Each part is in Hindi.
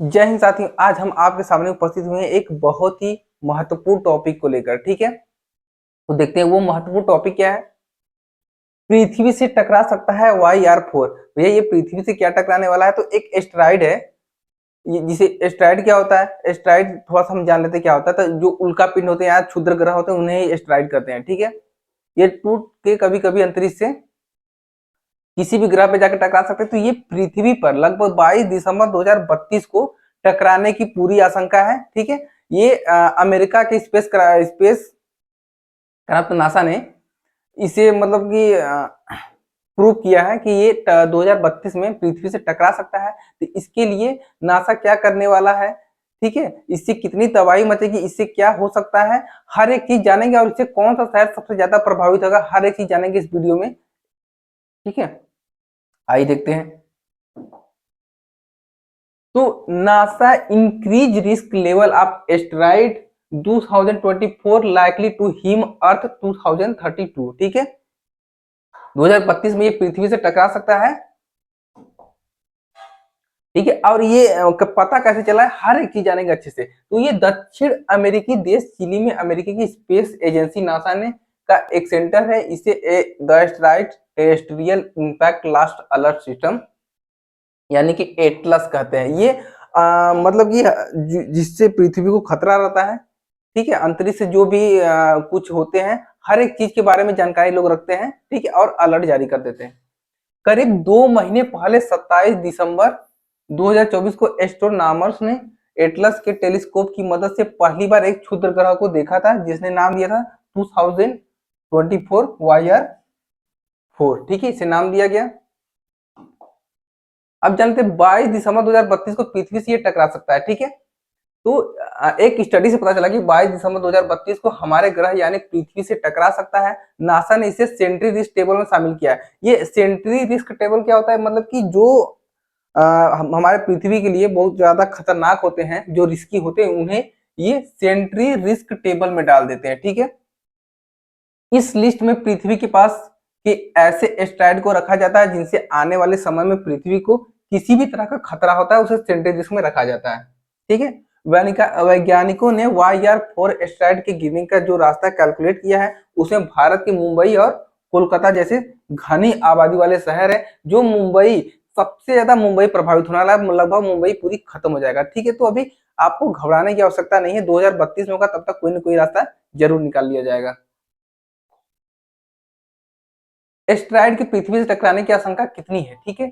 जय हिंद साथियों, आज हम आपके सामने उपस्थित हुए हैं एक बहुत ही महत्वपूर्ण टॉपिक को लेकर। ठीक है, तो देखते हैं वो महत्वपूर्ण टॉपिक क्या है। पृथ्वी से टकरा सकता है YR4। भैया ये पृथ्वी से क्या टकराने वाला है? तो एक एस्टेरॉइड है। जिसे एस्टेरॉइड क्या होता है, एस्टेरॉइड थोड़ा सा हम जान लेते हैं क्या होता है। तो जो उल्का पिंड होते हैं या क्षुद्र ग्रह होते हैं उन्हें एस्टेरॉइड कहते हैं। ठीक है, ये टूट के कभी कभी अंतरिक्ष से किसी भी ग्रह पे जाकर टकरा सकते हैं। तो ये पृथ्वी पर लगभग 22 दिसंबर 2032 को टकराने की पूरी आशंका है। ठीक है, ये अमेरिका के स्पेस क्राफ्ट नासा ने इसे मतलब कि प्रूव किया है कि ये 2032 में पृथ्वी से टकरा सकता है। तो इसके लिए नासा क्या करने वाला है, ठीक है, इससे कितनी तबाही मचेगी, इससे क्या हो सकता है, हर एक चीज जानेंगे। और इससे कौन सा शहर सबसे ज्यादा प्रभावित होगा, हर एक चीज जानेंगे इस वीडियो में। ठीक है, आइए देखते हैं। तो NASA increase risk level of asteroid 2024 likely to him earth 2032। ठीक है, 2032 में ये पृथ्वी से टकरा सकता है। ठीक है, और ये पता कैसे चला है, हर एक चीज जानेंगे अच्छे से। तो ये दक्षिण अमेरिकी देश चिली में अमेरिकी की स्पेस एजेंसी नासा ने का एक सेंटर है। इसे the asteroid terrestrial impact last alert system यानी कि एटलस कहते हैं। ये मतलब कि जिससे पृथ्वी को खतरा रहता है। ठीक है, अंतरिक्ष से जो भी कुछ होते हैं, हर एक चीज के बारे में जानकारी लोग रखते हैं। ठीक है, और अलर्ट जारी कर देते हैं। करीब 2 महीने पहले 27 दिसंबर 2024 को एस्ट्रोनॉमर्स ने एटलस के टेलीस्कोप की मदद से पहली बार एक क्षुद्र ग्रह को देखा था, जिसने नाम दिया था 2024 YR4। ठीक है, इसे नाम दिया गया। अब जानते हैं 22 दिसंबर 2032 को पृथ्वी से ये टकरा सकता है। ठीक है, तो एक स्टडी से पता चला कि 22 दिसंबर 2032 को हमारे ग्रह यानी पृथ्वी से टकरा सकता है। नासा ने इसे सेंट्री रिस्क टेबल में शामिल किया है। ये सेंट्री रिस्क टेबल क्या होता है, मतलब कि जो हमारे पृथ्वी के लिए बहुत ज्यादा खतरनाक होते हैं, जो रिस्की होते हैं, उन्हें ये सेंट्री रिस्क टेबल में डाल देते हैं। ठीक है, इस लिस्ट में पृथ्वी के पास के ऐसे एस्टेरॉइड को रखा जाता है जिनसे आने वाले समय में पृथ्वी को किसी भी तरह का खतरा होता है, उसे सेंट्री रिस्क में रखा जाता है। ठीक है, वैज्ञानिकों ने YR4 एस्टेरॉइड के गिरने का जो रास्ता कैलकुलेट किया है, उसमें भारत के मुंबई और कोलकाता जैसे घनी आबादी वाले शहर है। जो मुंबई सबसे ज्यादा मुंबई प्रभावित होने वाला है, लगभग मुंबई पूरी खत्म हो जाएगा। ठीक है, तो अभी आपको घबराने की आवश्यकता नहीं है, 2032 में होगा, तब तक कोई ना कोई रास्ता जरूर निकाल लिया जाएगा। एस्टेरॉइड की पृथ्वी से टकराने की आशंका कितनी है? ठीक है,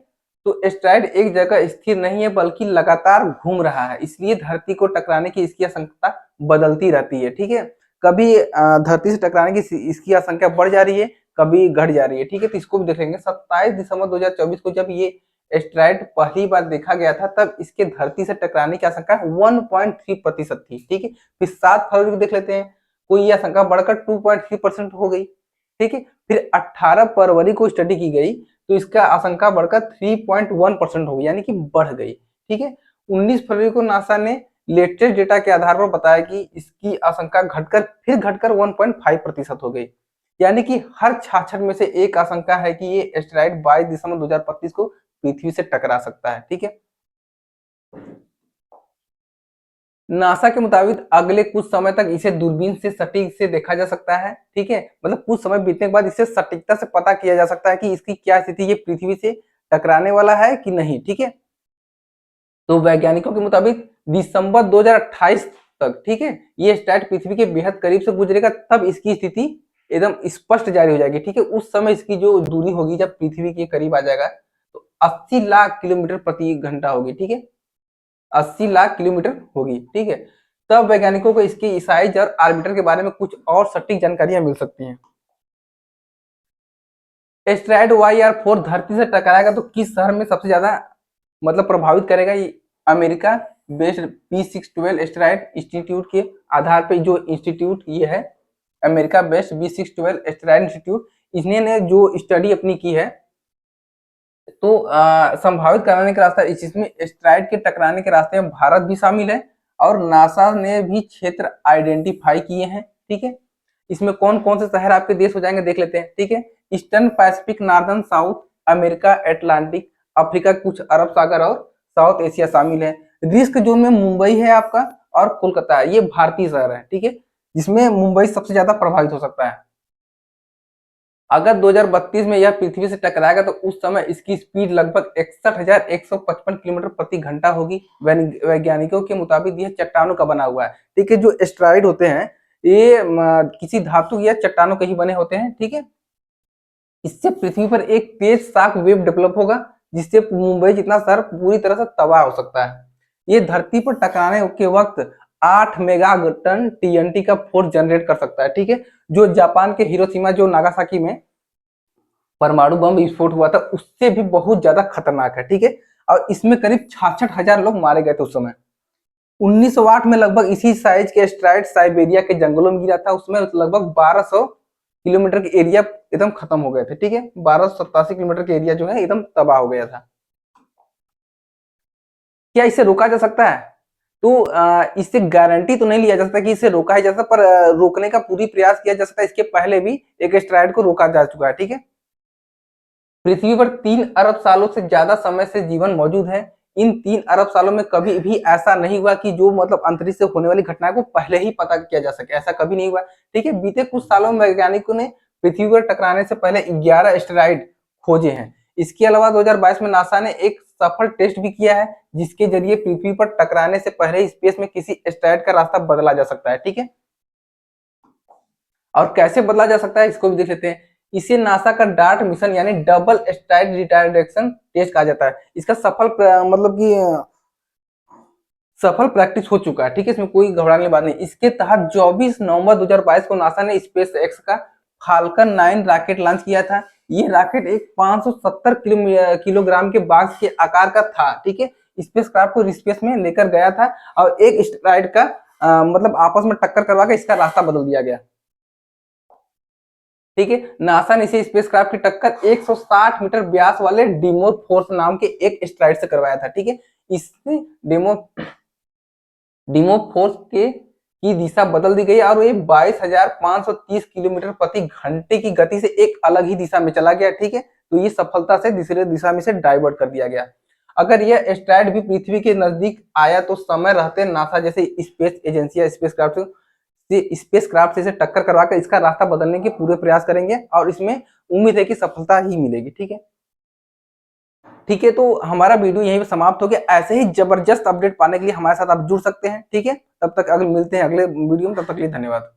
तो एस्टेरॉइड एक जगह स्थिर नहीं है बल्कि लगातार घूम रहा है, इसलिए धरती को टकराने की इसकी आशंका बदलती रहती है। ठीक है, कभी धरती से टकराने की इसकी आशंका बढ़ जा रही है, कभी घट जा रही है। ठीक है, तो इसको भी देख लेंगे। 27 दिसंबर 2024 को जब ये एस्टेरॉइड पहली बार देखा गया था, तब इसके धरती से टकराने की आशंका 1.3% थी। ठीक है, फिर 7 फरवरी को देख लेते हैं, कोई ये आशंका बढ़कर 2.3% हो गई। ठीक है, फिर 18 फरवरी को स्टडी की गई तो इसका आशंका बढ़कर 3.1% हो गई, यानी कि बढ़ गई। ठीक है, 19 फरवरी को नासा ने लेटेस्ट डेटा के आधार पर बताया कि इसकी आशंका घटकर 1.5% हो गई। यानी कि हर 66 में से एक आशंका है कि ये एस्टेरॉइड 22 दिसंबर 2025 को पृथ्वी से टकरा सकता है। ठीक है, नासा के मुताबिक अगले कुछ समय तक इसे दूरबीन से सटीक से देखा जा सकता है। ठीक है, मतलब कुछ समय बीतने के बाद इसे सटीकता से पता किया जा सकता है कि इसकी क्या स्थिति, ये पृथ्वी से टकराने वाला है कि नहीं। ठीक है, तो वैज्ञानिकों के मुताबिक दिसंबर 2028 तक, ठीक है, ये एस्टेरॉइड पृथ्वी के बेहद करीब से गुजरेगा, तब इसकी स्थिति एकदम स्पष्ट जारी हो जाएगी। ठीक है, उस समय इसकी जो दूरी होगी, जब पृथ्वी के करीब आ जाएगा, तो 80 लाख किलोमीटर प्रति घंटा होगी। ठीक है, 80 लाख किलोमीटर होगी। ठीक है, तब वैज्ञानिकों को इसकी साइज और ऑर्बिटर के बारे में कुछ और सटीक जानकारियां मिल सकती हैं। एस्टेरॉइड YR4 धरती से टकराएगा तो किस शहर में सबसे ज्यादा मतलब प्रभावित करेगा? ये America based B612 asteroid institute के आधार पर, जो इंस्टीट्यूट ये है America based B612 asteroid institute, इसने ने जो स्टडी अपनी की है, तो संभावित कराने का रास्ता, इसमें एस्टेरॉइड के टकराने के रास्ते में भारत भी शामिल है और नासा ने भी क्षेत्र आइडेंटिफाई किए हैं। ठीक है, इसमें कौन कौन से शहर आपके देश हो जाएंगे देख लेते हैं। ठीक है, eastern Pacific, northern south America, Atlantic, Africa, कुछ अरब सागर और साउथ एशिया शामिल है। रिस्क जोन में मुंबई है आपका और कोलकाता है, ये भारतीय शहर है, ठीक है, जिसमें मुंबई सबसे ज्यादा प्रभावित हो सकता है। अगर 2032 में यह पृथ्वी से टकराएगा तो उस समय इसकी स्पीड लगभग 61,155 किलोमीटर प्रति घंटा होगी। वैज्ञानिकों के मुताबिक यह चट्टानों का बना हुआ है, ठीक है। जो एस्टेरॉइड होते हैं ये किसी धातु या चट्टानों के ही बने होते हैं, ठीक है। इससे पृथ्वी पर एक तेज शाक वेव डेवलप होगा जिससे मुंबई जितना शहर पूरी तरह से तबाह हो सकता है। ये धरती पर टकराने के वक्त 8 मेगा टन टीएनटी का फोर्स जनरेट कर सकता है, ठीक है। जो जापान के हिरोशिमा जो नागासाकी में परमाणु बम विस्फोट हुआ था उससे भी बहुत ज्यादा खतरनाक है, ठीक है। और इसमें करीब 66,000 लोग मारे गए थे उस समय। 1908 में लगभग इसी साइज के एस्टेरॉइड साइबेरिया के जंगलों में गिरा था, उसमें लगभग 1200 किलोमीटर के एरिया एकदम खत्म हो गए थे, ठीक है। 1287 किलोमीटर के एरिया जो है एकदम तबाह हो गया था। क्या इसे रोका जा सकता है? तो इससे गारंटी तो नहीं लिया जा सकता कि इसे रोका ही जा सकता, पर रोकने का पूरी प्रयास किया जा सकता है। इसके पहले भी एक एस्टेरॉइड को रोका जा चुका है, ठीक है। पृथ्वी पर 3 अरब सालों से ज्यादा समय से जीवन मौजूद है। इन 3 अरब सालों में कभी भी ऐसा नहीं हुआ कि जो मतलब अंतरिक्ष से होने वाली घटनाओं को पहले ही पता किया जा सके, ऐसा कभी नहीं हुआ, ठीक है। बीते कुछ सालों में वैज्ञानिकों ने पृथ्वी पर टकराने से पहले 11 एस्टेरॉइड खोजे हैं। इसके अलावा 2022 में नासा ने एक सफल टेस्ट भी किया है जिसके जरिए पृथ्वी पर टकराने से पहले स्पेस में किसी एस्टेरॉइड का रास्ता बदला जा सकता है, ठीक है। और कैसे बदला जा सकता है इसको भी देख लेते हैं। इसे नासा का डार्ट मिशन यानी डबल एस्टेरॉइड रिटायरेक्शन टेस्ट कहा जाता है। इसका मतलब कि सफल प्रैक्टिस हो चुका है, ठीक है। इसमें कोई घबराने वाली बात नहीं। इसके तहत 24 नवंबर 2022 को नासा ने स्पेस एक्स का फाल्कन 9 रॉकेट लॉन्च किया था। ये रॉकेट एक 570 किलोग्राम के बॉक्स के आकार का था, ठीक है। स्पेसक्राफ्ट को स्पेस में लेकर गया था और एक एस्टेरॉइड का मतलब आपस में टक्कर करवा के इसका रास्ता बदल दिया गया, ठीक है। नासा ने इसे स्पेसक्राफ्ट की टक्कर 160 मीटर व्यास वाले डिमोफोर्स नाम के एक एस्टेरॉइड से करवाया था, ठीक है। इससे डिमोफोर्स के की दिशा बदल दी गई और ये 22,530 किलोमीटर प्रति घंटे की गति से एक अलग ही दिशा में चला गया, ठीक है। तो ये सफलता से दूसरे दिशा में से डाइवर्ट कर दिया गया। अगर यह एस्टेरॉइड भी पृथ्वी के नजदीक आया तो समय रहते नासा जैसे स्पेस एजेंसी या स्पेसक्राफ्ट से इसे टक्कर करवा कर इसका रास्ता बदलने के पूरे प्रयास करेंगे और इसमें उम्मीद है कि सफलता ही मिलेगी, ठीक है। ठीक है, तो हमारा वीडियो यहीं पे समाप्त हो गया। ऐसे ही जबरदस्त अपडेट पाने के लिए हमारे साथ आप जुड़ सकते हैं, ठीक है। तब तक अगर मिलते हैं अगले वीडियो में, तब तक के लिए धन्यवाद।